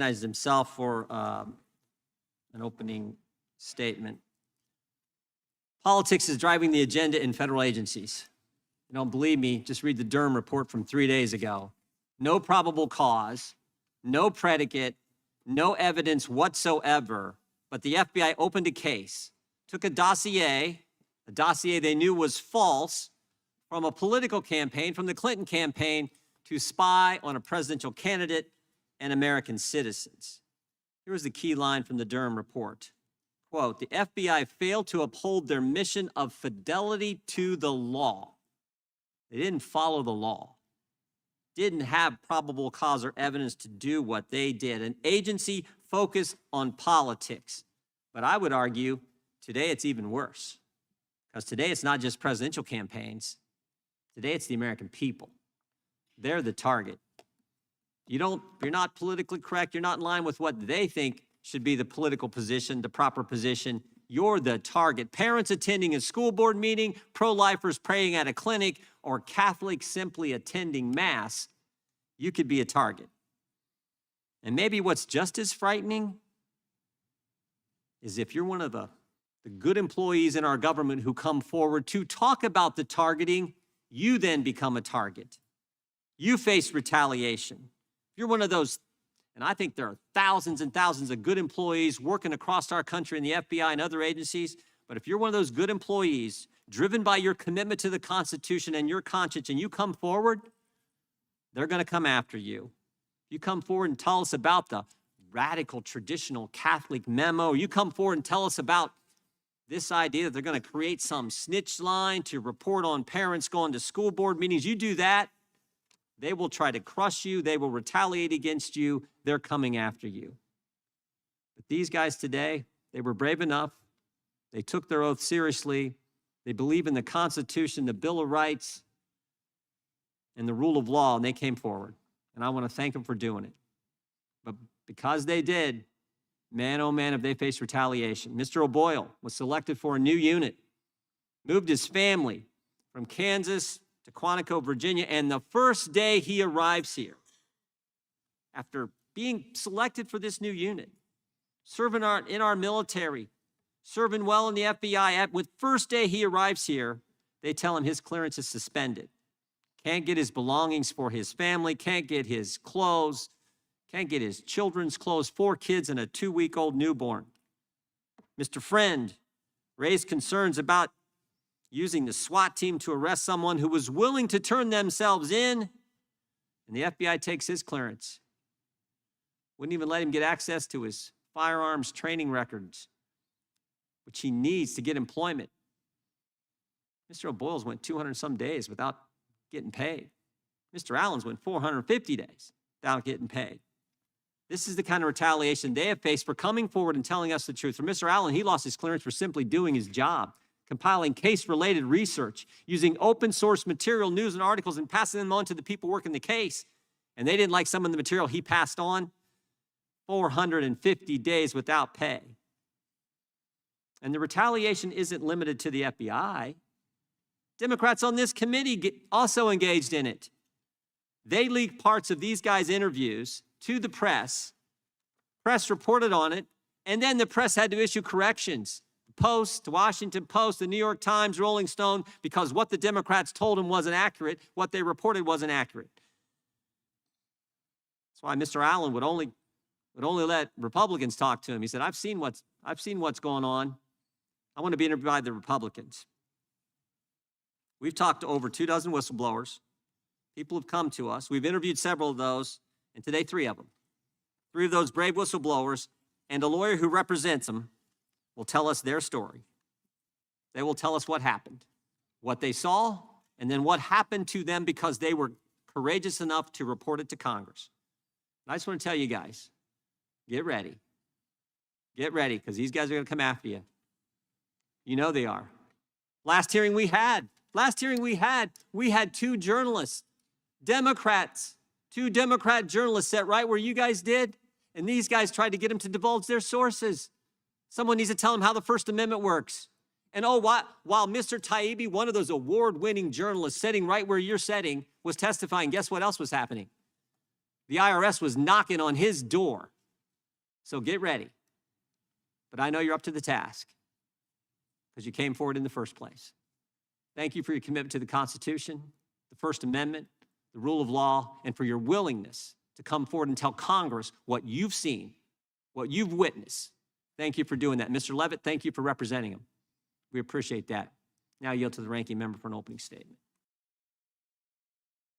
recognizes himself for an opening statement. Politics is driving the agenda in federal agencies. You don't believe me? Just read the Durham report from 3 days ago. No probable cause, no predicate, no evidence whatsoever, but the FBI opened a case, took a dossier they knew was false from a political campaign, from the Clinton campaign, to spy on a presidential candidate and American citizens. Here was the key line from the Durham report. Quote, the FBI failed to uphold their mission of fidelity to the law. They didn't follow the law. Didn't have probable cause or evidence to do what they did. An agency focused on politics. But I would argue today it's even worse. Because today it's not just presidential campaigns. Today it's the American people. They're the target. You're not politically correct. You're not in line with what they think should be the political position, the proper position. You're the target. Parents attending a school board meeting, pro-lifers praying at a clinic, or Catholics simply attending Mass, you could be a target. And maybe what's just as frightening is if you're one of the good employees in our government who come forward to talk about the targeting, you then become a target. You face retaliation. If you're one of those, and I think there are thousands and thousands of good employees working across our country in the FBI and other agencies, but if you're one of those good employees driven by your commitment to the Constitution and your conscience and you come forward, they're going to come after you. You come forward and tell us about the radical traditional Catholic memo. You come forward and tell us about this idea that they're going to create some snitch line to report on parents going to school board meetings. You do that, they will try to crush you. They will retaliate against you. They're coming after you. But these guys today, they were brave enough. They took their oath seriously. They believe in the Constitution, the Bill of Rights, and the rule of law, and they came forward. And I want to thank them for doing it. But because they did, man, oh man, have they faced retaliation. Mr. O'Boyle was selected for a new unit, moved his family from Kansas to Quantico, Virginia, and the first day he arrives here, after being selected for this new unit, serving in our military, serving well in the FBI, with first day he arrives here, they tell him his clearance is suspended. Can't get his belongings for his family, can't get his clothes, can't get his children's clothes, 4 kids and a 2-week-old newborn. Mr. Friend raised concerns about using the SWAT team to arrest someone who was willing to turn themselves in, and the FBI takes his clearance. Wouldn't even let him get access to his firearms training records, which he needs to get employment. Mr. O'Boyle's went 200-some days without getting paid. Mr. Allen's went 450 days without getting paid. This is the kind of retaliation they have faced for coming forward and telling us the truth. For Mr. Allen, he lost his clearance for simply doing his job, compiling case-related research, using open-source material, news, and articles, and passing them on to the people working the case. And they didn't like some of the material he passed on. 450 days without pay. And the retaliation isn't limited to the FBI. Democrats on this committee also engaged in it. They leaked parts of these guys' interviews to the press. Press reported on it, and then the press had to issue corrections. Post, Washington Post, the New York Times, Rolling Stone, because what the Democrats told them wasn't accurate, what they reported wasn't accurate. That's why Mr. Allen would only let Republicans talk to him. He said, I've seen what's going on. I want to be interviewed by the Republicans. We've talked to over 24 whistleblowers. People have come to us. We've interviewed several of those, and today 3 of them. 3 of those brave whistleblowers and a lawyer who represents them will tell us their story. They will tell us what happened, what they saw, and then what happened to them because they were courageous enough to report it to Congress. And I just want to tell you guys, get ready. Get ready, because these guys are going to come after you. You know they are. Last hearing we had 2 journalists, Democrats, 2 Democrat journalists sat right where you guys did, and these guys tried to get them to divulge their sources. Someone needs to tell them how the First Amendment works. And while Mr. Taibbi, one of those award-winning journalists sitting right where you're sitting, was testifying, guess what else was happening? The IRS was knocking on his door, So get ready. But I know you're up to the task because you came forward in the first place. Thank you for your commitment to the Constitution, the First Amendment, the rule of law, and for your willingness to come forward and tell Congress what you've seen, what you've witnessed. Thank you for doing that. Mr. Levitt, thank you for representing him. We appreciate that. Now I yield to the ranking member for an opening statement.